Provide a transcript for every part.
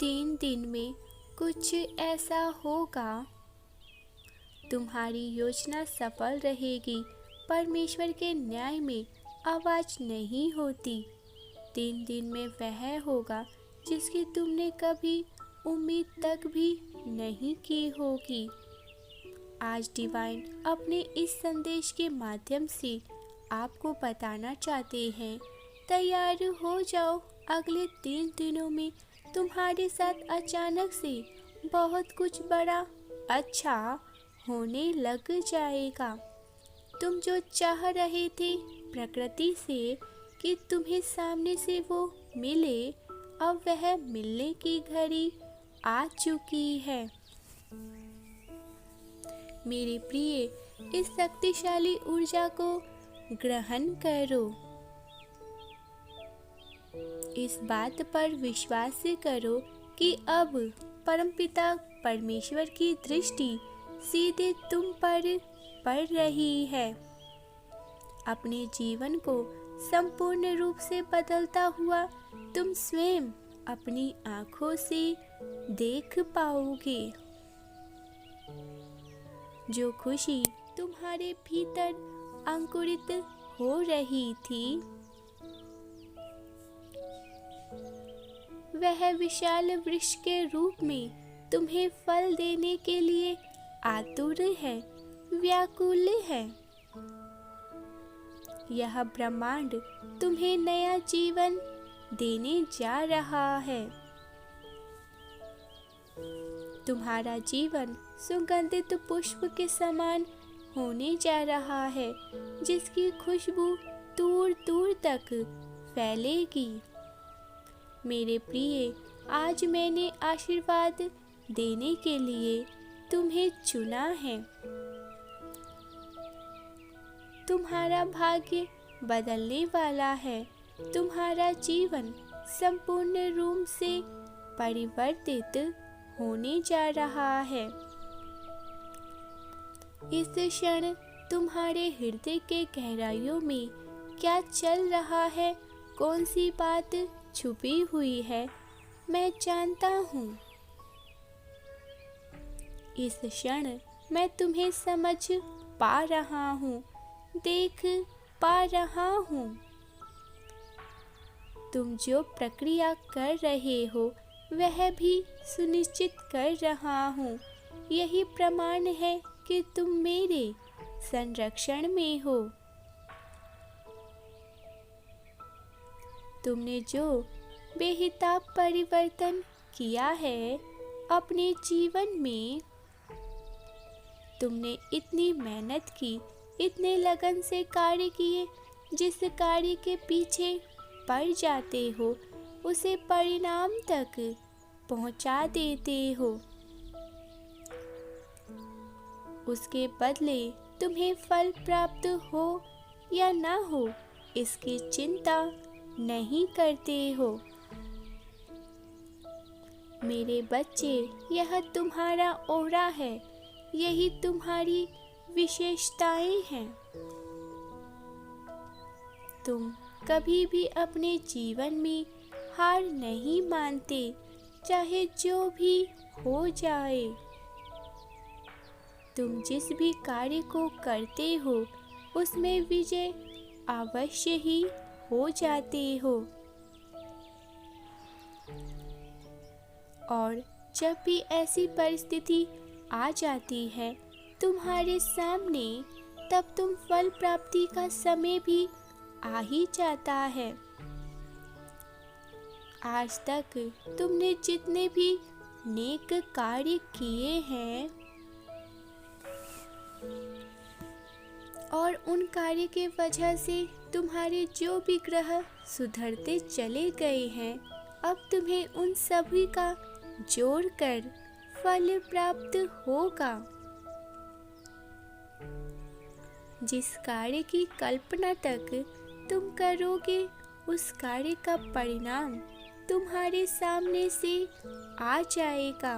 3 दिन में कुछ ऐसा होगा, तुम्हारी योजना सफल रहेगी। परमेश्वर के न्याय में आवाज नहीं होती। 3 दिन में वह होगा जिसकी तुमने कभी उम्मीद तक भी नहीं की होगी। आज डिवाइन अपने इस संदेश के माध्यम से आपको बताना चाहते हैं, तैयार हो जाओ। अगले 3 दिनों में तुम्हारे साथ अचानक से बहुत कुछ बड़ा अच्छा होने लग जाएगा। तुम जो चाह रहे थे प्रकृति से कि तुम्हें सामने से वो मिले, अब वह मिलने की घड़ी आ चुकी है। मेरे प्रिय, इस शक्तिशाली ऊर्जा को ग्रहण करो। इस बात पर विश्वास करो कि अब परमपिता परमेश्वर की दृष्टि सीधे तुम पर पड़ रही है। अपने जीवन को संपूर्ण रूप से बदलता हुआ तुम स्वयं अपनी आँखों से देख पाओगे। जो खुशी तुम्हारे भीतर अंकुरित हो रही थी, वह विशाल वृक्ष के रूप में तुम्हें फल देने के लिए आतुर है, व्याकुल है। यह ब्रह्मांड तुम्हें नया जीवन देने जा रहा है। तुम्हारा जीवन सुगंधित पुष्प के समान होने जा रहा है, जिसकी खुशबू दूर दूर तक फैलेगी। मेरे प्रिय, आज मैंने आशीर्वाद देने के लिए तुम्हें चुना है। तुम्हारा भाग्य बदलने वाला है। तुम्हारा जीवन संपूर्ण रूप से परिवर्तित होने जा रहा है। इस क्षण तुम्हारे हृदय के गहराइयों में क्या चल रहा है, कौन सी बात छुपी हुई है, मैं जानता हूँ। इस क्षण मैं तुम्हें समझ पा रहा हूँ, देख पा रहा हूँ। तुम जो प्रक्रिया कर रहे हो वह भी सुनिश्चित कर रहा हूँ। यही प्रमाण है कि तुम मेरे संरक्षण में हो। तुमने जो बेहिसाब परिवर्तन किया है अपने जीवन में, तुमने इतनी मेहनत की, इतने लगन से कार्य किए, जिस कार्य के पीछे पड़ जाते हो उसे परिणाम तक पहुंचा देते हो। उसके बदले तुम्हें फल प्राप्त हो या ना हो, इसकी चिंता नहीं करते हो। मेरे बच्चे, यह तुम्हारा ओरा है, यही तुम्हारी विशेषताएं हैं। तुम कभी भी अपने जीवन में हार नहीं मानते, चाहे जो भी हो जाए। तुम जिस भी कार्य को करते हो उसमें विजय अवश्य ही हो जाते हो। और जब भी ऐसी परिस्थिति आ जाती है तुम्हारे सामने, तब तुम फल प्राप्ति का समय भी आ ही जाता है। आज तक तुमने जितने भी नेक कार्य किए हैं और उन कार्य के वजह से तुम्हारे जो भी ग्रह सुधरते चले गए हैं, अब तुम्हें उन सभी का जोड़कर फल प्राप्त होगा। जिस कार्य की कल्पना तक तुम करोगे, उस कार्य का परिणाम तुम्हारे सामने से आ जाएगा।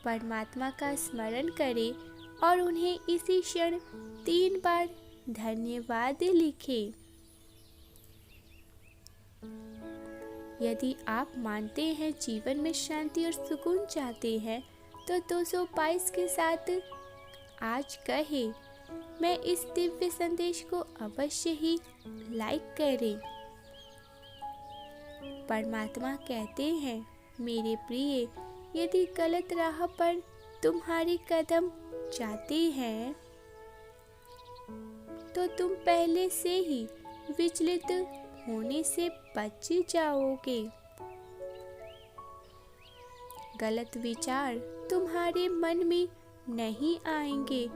परमात्मा का स्मरण करें और उन्हें इसी क्षण 3 बार धन्यवाद लिखें। यदि आप मानते हैं जीवन में शांति और सुकून चाहते हैं तो 222 के साथ आज कहे मैं इस दिव्य संदेश को अवश्य ही लाइक करें। परमात्मा कहते हैं मेरे प्रिय, यदि गलत राह पर तुम्हारी कदम जाते हैं तो तुम पहले से ही विचलित होने से बच जाओगे। गलत विचार तुम्हारे मन में नहीं आएंगे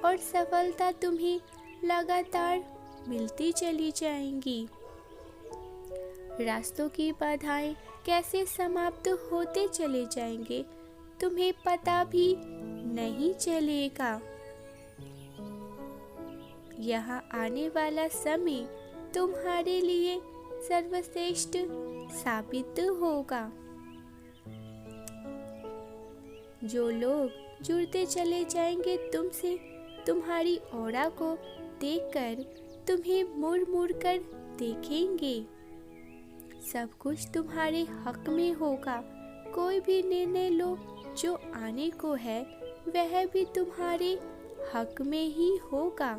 और सफलता तुम्हें लगातार मिलती चली जाएंगी। रास्तों की बाधाएं कैसे समाप्त होते चले जाएंगे तुम्हें पता भी नहीं चलेगा। यहाँ आने वाला समय तुम्हारे लिए सर्वश्रेष्ठ साबित होगा। जो लोग जुड़ते चले जाएंगे तुमसे, तुम्हारी ऑरा को देखकर तुम्हें मुड़ मुड़ कर देखेंगे। सब कुछ तुम्हारे हक में होगा। कोई भी निर्णय लो जो आने को है वह भी तुम्हारे हक में ही होगा।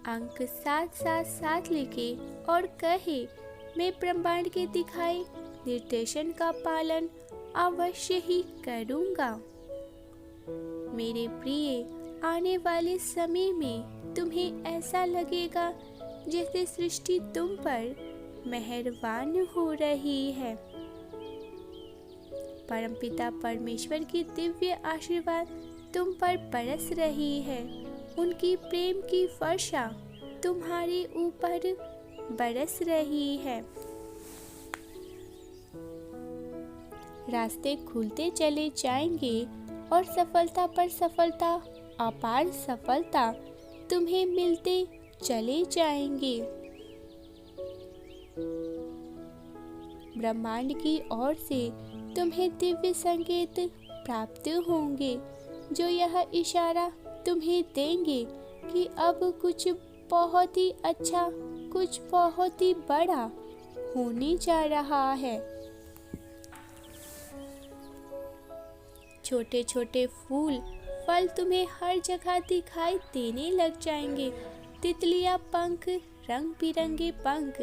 अंक 777 लिखे और कहे मैं ब्रह्मांड के दिखाए निर्देशन का पालन अवश्य ही करूँगा। मेरे प्रिय, आने वाले समय में तुम्हें ऐसा लगेगा जैसे सृष्टि तुम पर मेहरबान हो रही है। परमपिता परमेश्वर की दिव्य आशीर्वाद तुम पर बरस रही है। उनकी प्रेम की वर्षा तुम्हारे ऊपर बरस रही है। रास्ते खुलते चले जाएंगे और सफलता पर सफलता, अपार सफलता तुम्हें मिलते चले जाएंगे। ब्रह्मांड की ओर से तुम्हें दिव्य संकेत प्राप्त होंगे जो यह इशारा तुम्हें देंगे कि अब कुछ बहुत ही अच्छा, कुछ बहुत ही बड़ा होने जा रहा है। छोटे छोटे फूल, फल तुम्हें हर जगह दिखाई देने लग जाएंगे। तितलियां पंख, रंग बिरंगे पंख,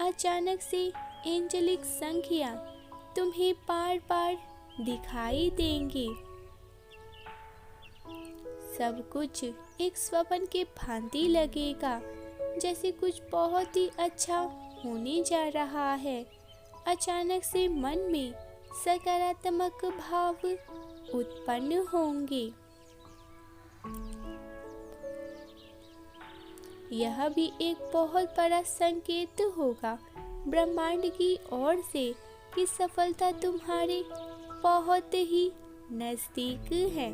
अचानक से एंजेलिक संख्या तुम्हें बार बार दिखाई देंगे। सब कुछ एक स्वप्न के भांति लगेगा, जैसे कुछ बहुत ही अच्छा होने जा रहा है। अचानक से मन में सकारात्मक भाव उत्पन्न होंगे। यह भी एक बहुत बड़ा संकेत होगा ब्रह्मांड की ओर से कि सफलता तुम्हारे बहुत ही नजदीक है।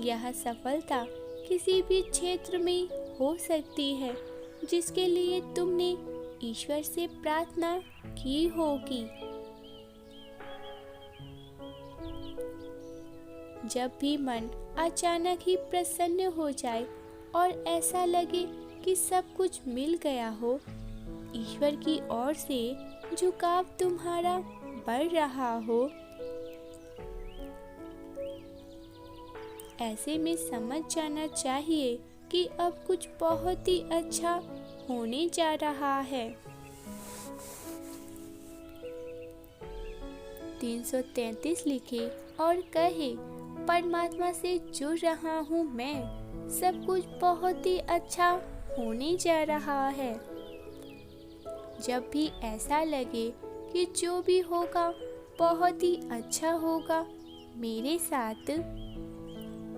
यह सफलता किसी भी क्षेत्र में हो सकती है जिसके लिए तुमने ईश्वर से प्रार्थना की होगी। जब भी मन अचानक ही प्रसन्न हो जाए और ऐसा लगे कि सब कुछ मिल गया हो, ईश्वर की ओर से झुकाव तुम्हारा बढ़ रहा हो, ऐसे में समझ जाना चाहिए कि अब कुछ बहुत ही अच्छा होने जा रहा है। 333 लिखे और कहे परमात्मा से जुड़ रहा हूँ मैं, सब कुछ बहुत ही अच्छा होने जा रहा है। जब भी ऐसा लगे कि जो भी होगा बहुत ही अच्छा होगा मेरे साथ,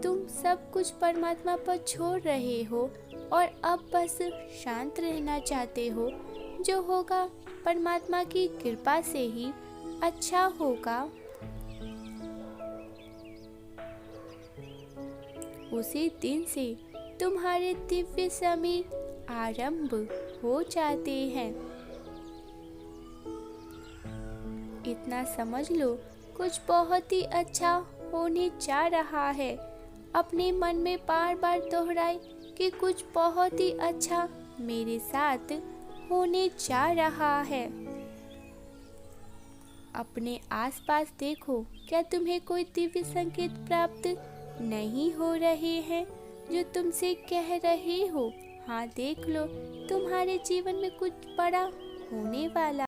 तुम सब कुछ परमात्मा पर छोड़ रहे हो और अब बस शांत रहना चाहते हो, जो होगा परमात्मा की कृपा से ही अच्छा होगा। उसी दिन से तुम्हारे दिव्य समय आरंभ हो जाते हैं। इतना समझ लो, कुछ बहुत ही अच्छा होने जा रहा है। अपने मन में बार बार दोहराए कि कुछ बहुत ही अच्छा मेरे साथ होने जा रहा है। अपने आसपास देखो, क्या तुम्हें कोई दिव्य संकेत प्राप्त नहीं हो रहे हैं जो तुमसे कह रहे हो, हाँ देख लो, तुम्हारे जीवन में कुछ बड़ा होने वाला